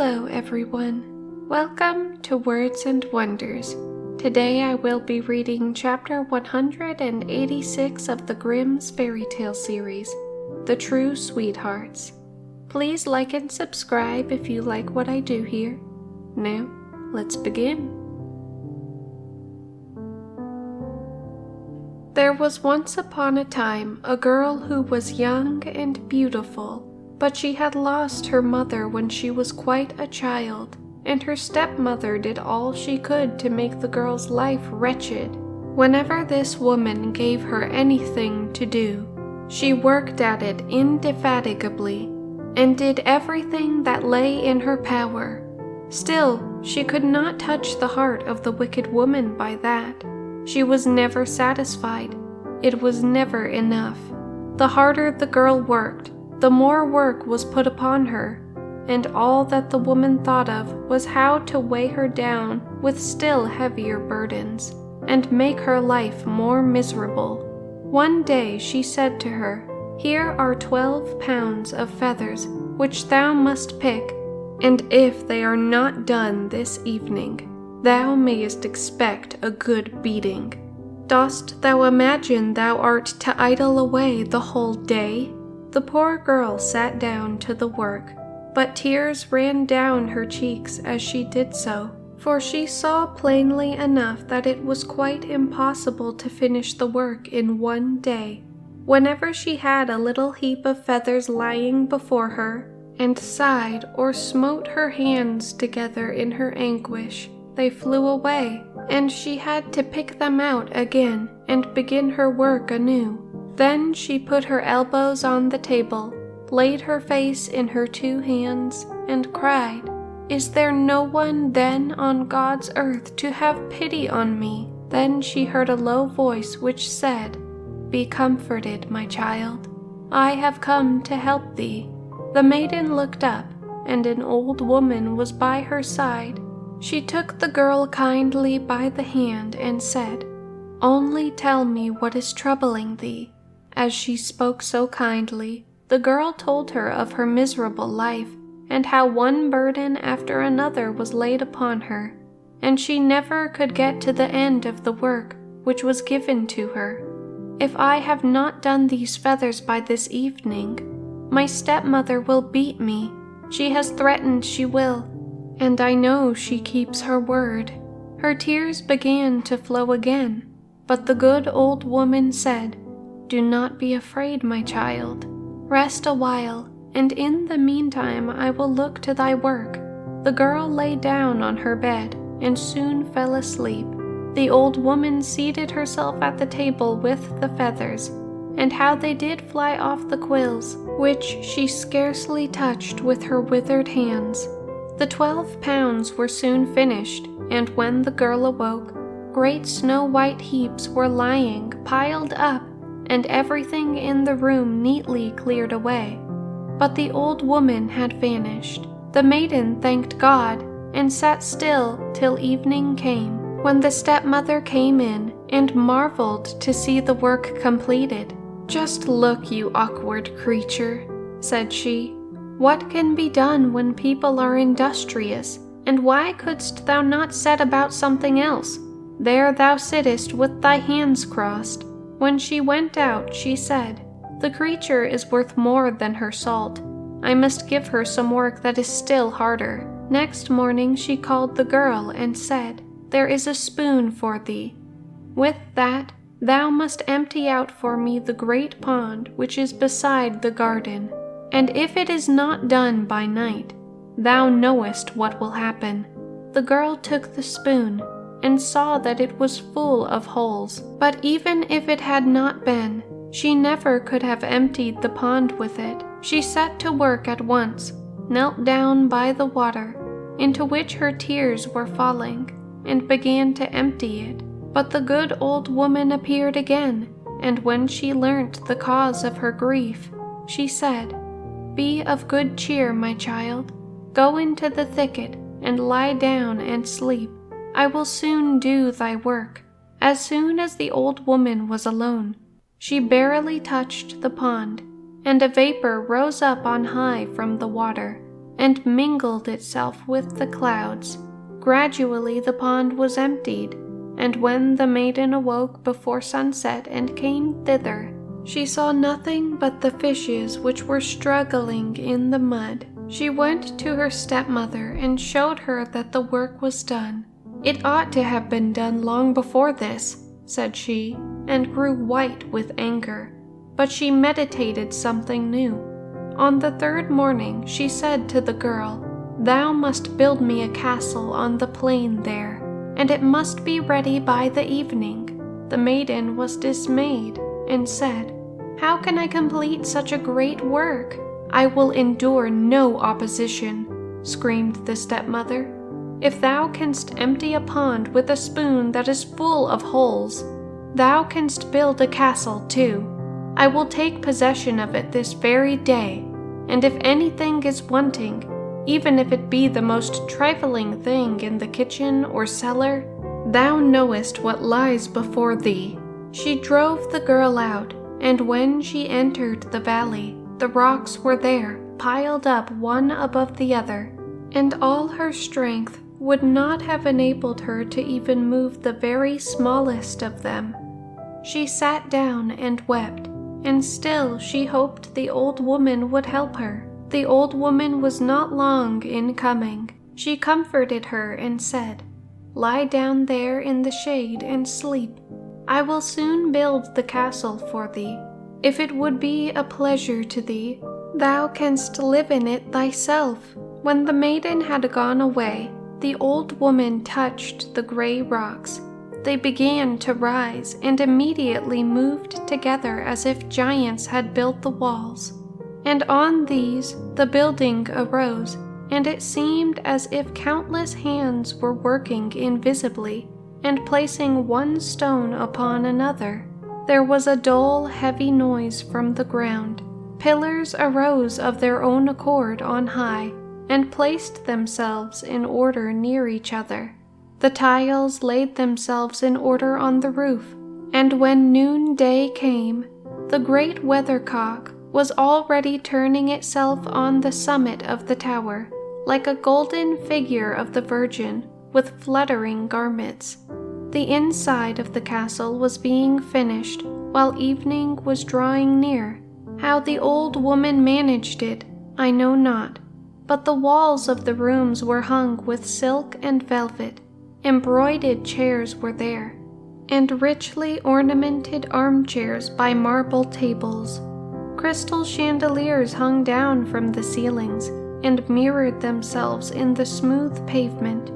Hello everyone, welcome to Words and Wonders. Today I will be reading chapter 186 of the Grimm's Fairytale series, The True Sweethearts. Please like and subscribe if you like what I do here. Now, let's begin. There was once upon a time a girl who was young and beautiful, but she had lost her mother when she was quite a child, and her stepmother did all she could to make the girl's life wretched. Whenever this woman gave her anything to do, she worked at it indefatigably, and did everything that lay in her power. Still, she could not touch the heart of the wicked woman by that. She was never satisfied. It was never enough. The harder the girl worked, the more work was put upon her, and all that the woman thought of was how to weigh her down with still heavier burdens, and make her life more miserable. One day she said to her, "Here are 12 pounds of feathers, which thou must pick, and if they are not done this evening, thou mayest expect a good beating. Dost thou imagine thou art to idle away the whole day?" The poor girl sat down to the work, but tears ran down her cheeks as she did so, for she saw plainly enough that it was quite impossible to finish the work in one day. Whenever she had a little heap of feathers lying before her, and sighed or smote her hands together in her anguish, they flew away, and she had to pick them out again and begin her work anew. Then she put her elbows on the table, laid her face in her 2 hands, and cried, "Is there no one then on God's earth to have pity on me?" Then she heard a low voice which said, "Be comforted, my child. I have come to help thee." The maiden looked up, and an old woman was by her side. She took the girl kindly by the hand and said, "Only tell me what is troubling thee." As she spoke so kindly, the girl told her of her miserable life, and how one burden after another was laid upon her, and she never could get to the end of the work which was given to her. "If I have not done these feathers by this evening, my stepmother will beat me. She has threatened she will, and I know she keeps her word." Her tears began to flow again, but the good old woman said, "Do not be afraid, my child. Rest a while, and in the meantime I will look to thy work." The girl lay down on her bed and soon fell asleep. The old woman seated herself at the table with the feathers, and how they did fly off the quills, which she scarcely touched with her withered hands. The 12 pounds were soon finished, and when the girl awoke, great snow-white heaps were lying piled up, and everything in the room neatly cleared away. But the old woman had vanished. The maiden thanked God, and sat still till evening came, when the stepmother came in and marveled to see the work completed. "Just look, you awkward creature," said she. "What can be done when people are industrious, and why couldst thou not set about something else? There thou sittest with thy hands crossed." When she went out, she said, "The creature is worth more than her salt. I must give her some work that is still harder." Next morning she called the girl and said, "There is a spoon for thee. With that thou must empty out for me the great pond which is beside the garden, and if it is not done by night, thou knowest what will happen." The girl took the spoon, and saw that it was full of holes, but even if it had not been, she never could have emptied the pond with it. She set to work at once, knelt down by the water, into which her tears were falling, and began to empty it. But the good old woman appeared again, and when she learnt the cause of her grief, she said, "Be of good cheer, my child. Go into the thicket and lie down and sleep. I will soon do thy work." As soon as the old woman was alone, she barely touched the pond, and a vapor rose up on high from the water. and mingled itself with the clouds. Gradually the pond was emptied, and when the maiden awoke before sunset and came thither, she saw nothing but the fishes which were struggling in the mud. She went to her stepmother and showed her that the work was done. "It ought to have been done long before this," said she, and grew white with anger. But she meditated something new. On the third morning she said to the girl, "Thou must build me a castle on the plain there, and it must be ready by the evening." The maiden was dismayed and said, "How can I complete such a great work?" "I will endure no opposition," screamed the stepmother. "If thou canst empty a pond with a spoon that is full of holes, thou canst build a castle too. I will take possession of it this very day, and if anything is wanting, even if it be the most trifling thing in the kitchen or cellar, thou knowest what lies before thee." She drove the girl out, and when she entered the valley, the rocks were there, piled up one above the other, and all her strength would not have enabled her to even move the very smallest of them. She sat down and wept, and still she hoped the old woman would help her. The old woman was not long in coming. She comforted her and said, "Lie down there in the shade and sleep. I will soon build the castle for thee. If it would be a pleasure to thee, thou canst live in it thyself." When the maiden had gone away, the old woman touched the gray rocks. They began to rise and immediately moved together as if giants had built the walls. And on these the building arose, and it seemed as if countless hands were working invisibly and placing one stone upon another. There was a dull, heavy noise from the ground. Pillars arose of their own accord on high and placed themselves in order near each other. The tiles laid themselves in order on the roof, and when noonday came, the great weathercock was already turning itself on the summit of the tower, like a golden figure of the Virgin with fluttering garments. The inside of the castle was being finished while evening was drawing near. How the old woman managed it, I know not, but the walls of the rooms were hung with silk and velvet. Embroidered chairs were there, and richly ornamented armchairs by marble tables. Crystal chandeliers hung down from the ceilings and mirrored themselves in the smooth pavement.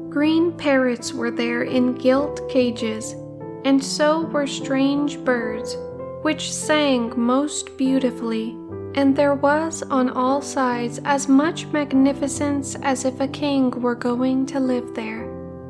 Green parrots were there in gilt cages, and so were strange birds, which sang most beautifully, and there was on all sides as much magnificence as if a king were going to live there.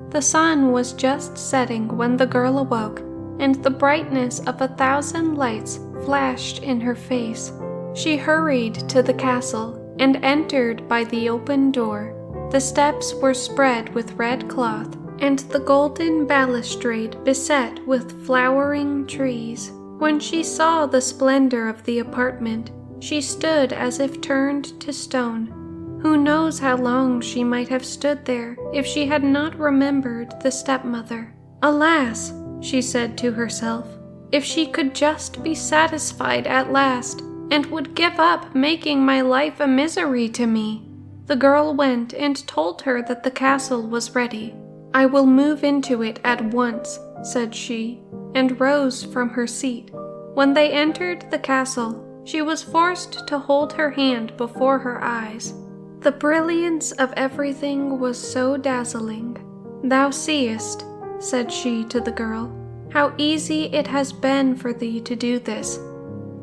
The sun was just setting when the girl awoke, and the brightness of 1,000 lights flashed in her face. She hurried to the castle and entered by the open door. The steps were spread with red cloth, and the golden balustrade beset with flowering trees. When she saw the splendor of the apartment, she stood as if turned to stone. Who knows how long she might have stood there if she had not remembered the stepmother. "Alas," she said to herself, "if she could just be satisfied at last, and would give up making my life a misery to me." The girl went and told her that the castle was ready. "I will move into it at once," said she, and rose from her seat. When they entered the castle, she was forced to hold her hand before her eyes. The brilliance of everything was so dazzling. "Thou seest," said she to the girl, "how easy it has been for thee to do this.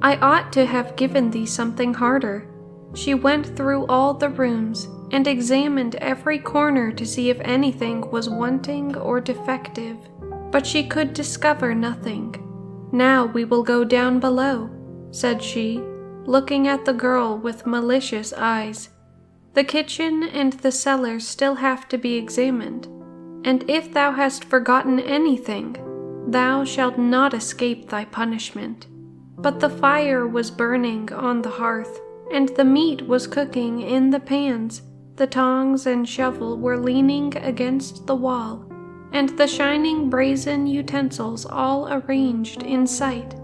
I ought to have given thee something harder." She went through all the rooms and examined every corner to see if anything was wanting or defective, but she could discover nothing. "Now we will go down below," said she, looking at the girl with malicious eyes. "The kitchen and the cellar still have to be examined, and if thou hast forgotten anything, thou shalt not escape thy punishment." But the fire was burning on the hearth, and the meat was cooking in the pans. The tongs and shovel were leaning against the wall, and the shining brazen utensils all arranged in sight.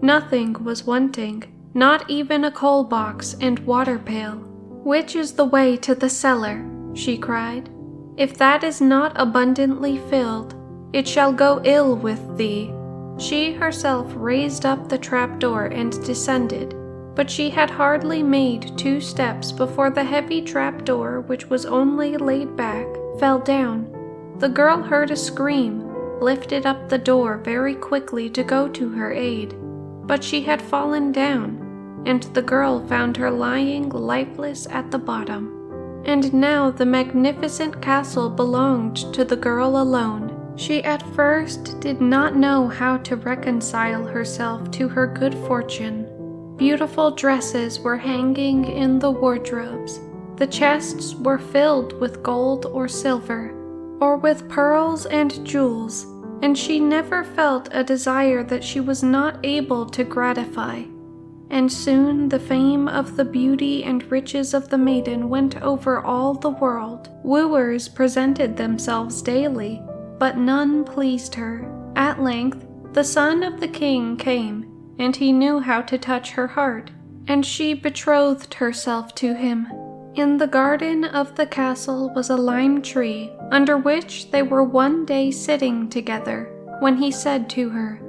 Nothing was wanting, not even a coal box and water pail. "Which is the way to the cellar?" she cried. "If that is not abundantly filled, it shall go ill with thee." She herself raised up the trapdoor and descended, but she had hardly made 2 steps before the heavy trapdoor, which was only laid back, fell down. The girl heard a scream, lifted up the door very quickly to go to her aid, but she had fallen down, and the girl found her lying lifeless at the bottom. And now the magnificent castle belonged to the girl alone. She at first did not know how to reconcile herself to her good fortune. Beautiful dresses were hanging in the wardrobes. The chests were filled with gold or silver, or with pearls and jewels, and she never felt a desire that she was not able to gratify. And soon the fame of the beauty and riches of the maiden went over all the world. Wooers presented themselves daily, but none pleased her. At length the son of the king came, and he knew how to touch her heart, and she betrothed herself to him. In the garden of the castle was a lime tree, under which they were one day sitting together, when he said to her,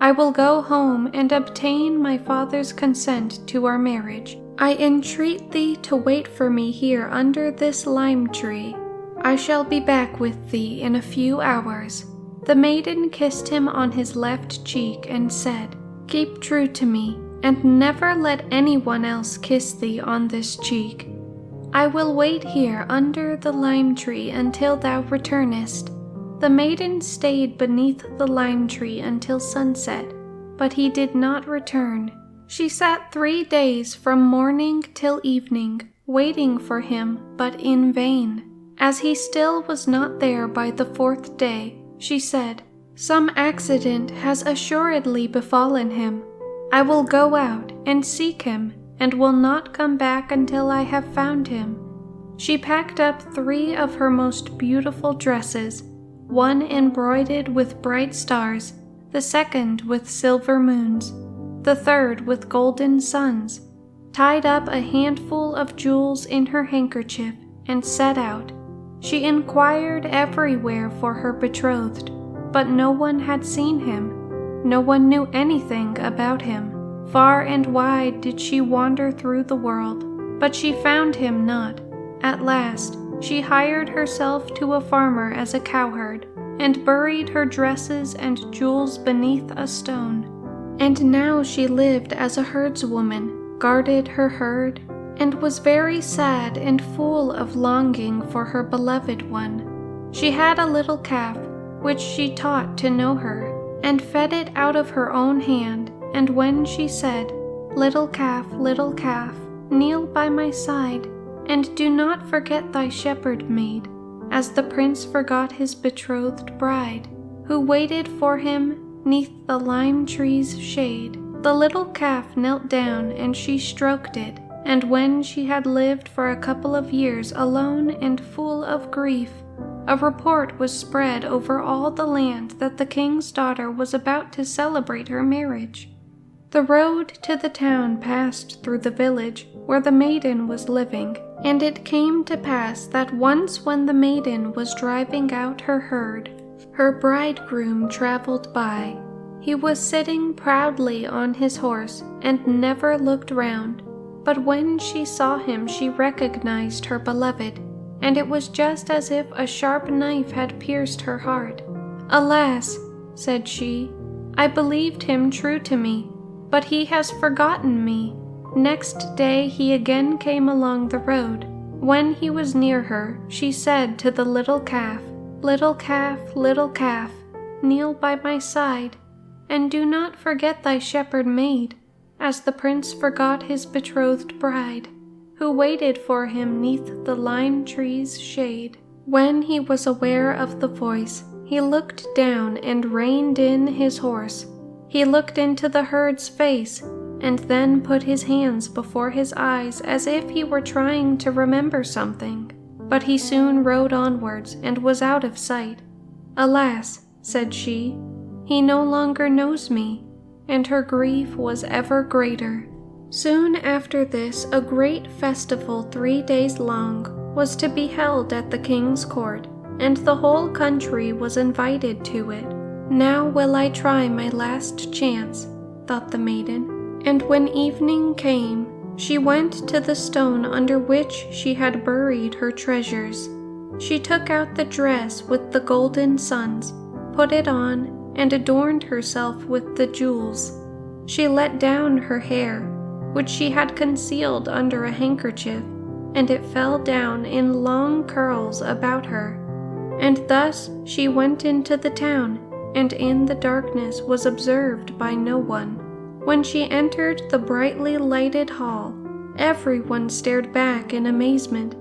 "I will go home and obtain my father's consent to our marriage. I entreat thee to wait for me here under this lime tree. I shall be back with thee in a few hours." The maiden kissed him on his left cheek and said, "Keep true to me, and never let anyone else kiss thee on this cheek. I will wait here under the lime tree until thou returnest." The maiden stayed beneath the lime tree until sunset, but he did not return. She sat 3 days from morning till evening, waiting for him, but in vain. As he still was not there by the 4th day, she said, "Some accident has assuredly befallen him. I will go out and seek him, and will not come back until I have found him." She packed up 3 of her most beautiful dresses, one embroidered with bright stars, the second with silver moons, the third with golden suns, tied up a handful of jewels in her handkerchief, and set out. She inquired everywhere for her betrothed, but no one had seen him. No one knew anything about him. Far and wide did she wander through the world, but she found him not. At last, she hired herself to a farmer as a cowherd, and buried her dresses and jewels beneath a stone. And now she lived as a herdswoman, guarded her herd, and was very sad and full of longing for her beloved one. She had a little calf, which she taught to know her, and fed it out of her own hand, and when she said, little calf, kneel by my side, and do not forget thy shepherd maid," as the prince forgot his betrothed bride, who waited for him 'neath the lime tree's shade. The little calf knelt down, and she stroked it, and when she had lived for a couple of years alone and full of grief, a report was spread over all the land that the king's daughter was about to celebrate her marriage. The road to the town passed through the village where the maiden was living, and it came to pass that once when the maiden was driving out her herd, her bridegroom traveled by. He was sitting proudly on his horse and never looked round, but when she saw him she recognized her beloved, and it was just as if a sharp knife had pierced her heart. "Alas," said she, "I believed him true to me, but he has forgotten me." Next day he again came along the road. When he was near her, she said to the little calf, little calf, kneel by my side, and do not forget thy shepherd maid," as the prince forgot his betrothed bride, who waited for him 'neath the lime tree's shade. When he was aware of the voice, he looked down and reined in his horse. He looked into the herd's face, and then put his hands before his eyes as if he were trying to remember something. But he soon rode onwards and was out of sight. "Alas," said she, "he no longer knows me," and her grief was ever greater. Soon after this a great festival 3 days long was to be held at the king's court, and the whole country was invited to it. "Now will I try my last chance," thought the maiden, and when evening came, she went to the stone under which she had buried her treasures. She took out the dress with the golden suns, put it on, and adorned herself with the jewels. She let down her hair, which she had concealed under a handkerchief, and it fell down in long curls about her. And thus she went into the town, and in the darkness was observed by no one. When she entered the brightly lighted hall, everyone stared back in amazement,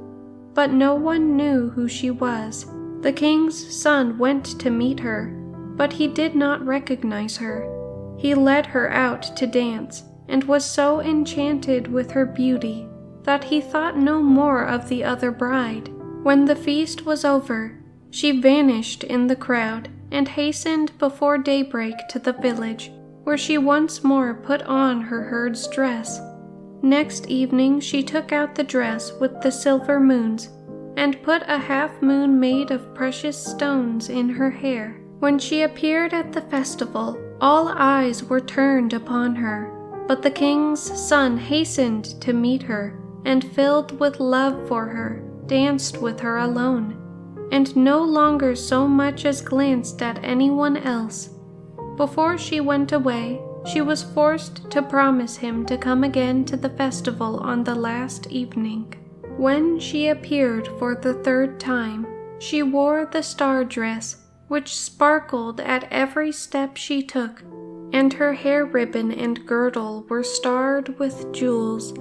but no one knew who she was. The king's son went to meet her, but he did not recognize her. He led her out to dance, and was so enchanted with her beauty that he thought no more of the other bride. When the feast was over, she vanished in the crowd and hastened before daybreak to the village, where she once more put on her herd's dress. Next evening she took out the dress with the silver moons, and put a half-moon made of precious stones in her hair. When she appeared at the festival, all eyes were turned upon her, but the king's son hastened to meet her, and filled with love for her, danced with her alone, and no longer so much as glanced at anyone else. Before she went away, she was forced to promise him to come again to the festival on the last evening. When she appeared for the 3rd time, she wore the star dress, which sparkled at every step she took, and her hair ribbon and girdle were starred with jewels.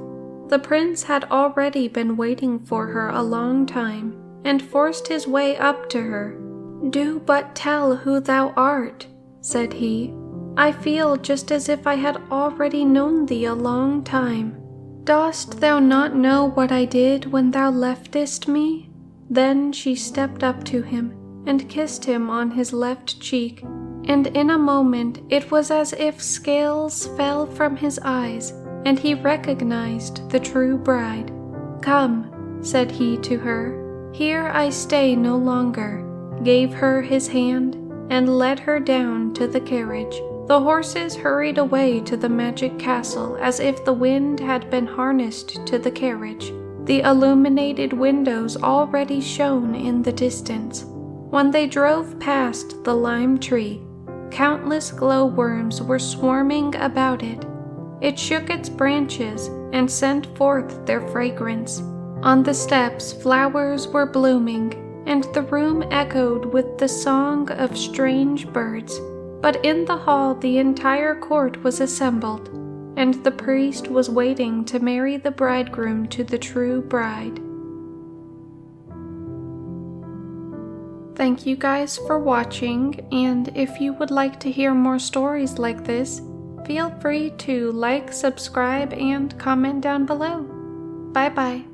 The prince had already been waiting for her a long time, and forced his way up to her. "Do but tell who thou art," said he. "I feel just as if I had already known thee a long time. Dost thou not know what I did when thou leftest me?" Then she stepped up to him and kissed him on his left cheek, and in a moment it was as if scales fell from his eyes, and he recognized the true bride. "Come," said he to her, "here I stay no longer," gave her his hand, and led her down to the carriage. The horses hurried away to the magic castle as if the wind had been harnessed to the carriage. The illuminated windows already shone in the distance. When they drove past the lime tree, countless glowworms were swarming about it. It shook its branches and sent forth their fragrance. On the steps flowers were blooming, and the room echoed with the song of strange birds. But in the hall the entire court was assembled, and the priest was waiting to marry the bridegroom to the true bride. Thank you guys for watching, and if you would like to hear more stories like this, feel free to like, subscribe, and comment down below. Bye bye.